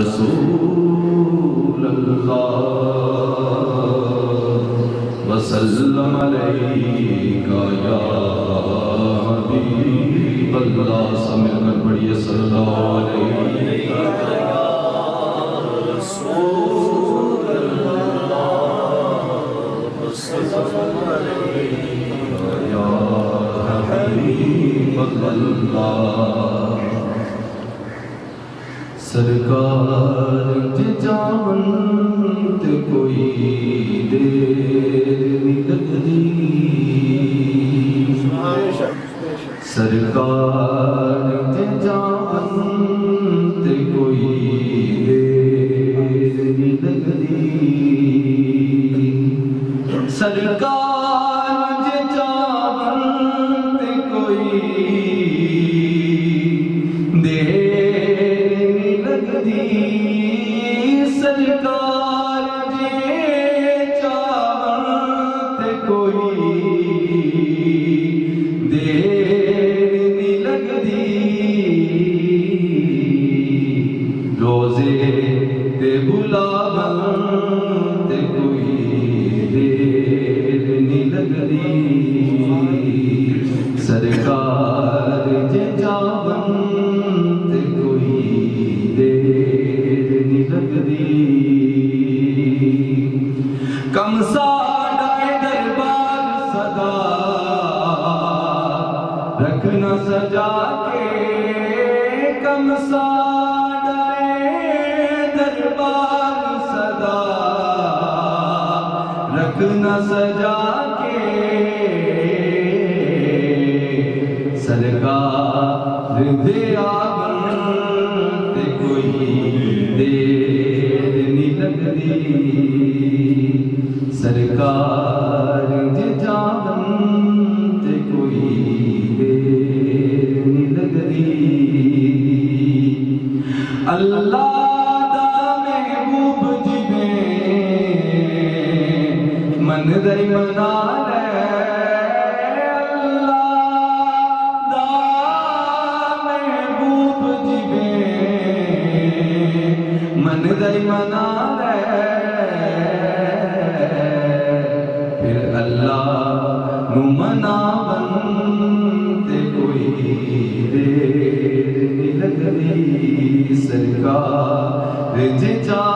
رسول اللہ وسلم علیک یا حبیب اللہ. سب مل کر پڑھیے صلی اللہ علیہ رسول اللہ وسلم علیک یا حبیب اللہ. سرکار جانت کوئی دیر نہیں لگتی. سرکار جانت کوئی دیر نہیں لگتی. سرکار جانت کوئی سرکار جے چاہت کوئی دیر نہیں لگدی. روزے تے بلاون تے کوئی دیر نہیں لگدی. سرکار جے چاہن تے کوئی دیر نہیں لگدی. کم ساڈا دربار صدا رکھنا سجا کے. کم ساڈا دربار صدا رکھنا سجا کے. سرکار دے آون تے کوئی دیر نہیں لگدی. سرکار جے جاون تے کوئی دیر نہیں لگدی. اللہ دا محبوب جویں من دئی منا لے. من دئی منا لے پھر اللہ نو مناون تے کوئی دیر نہیں لگدی. سرکار جے چاہن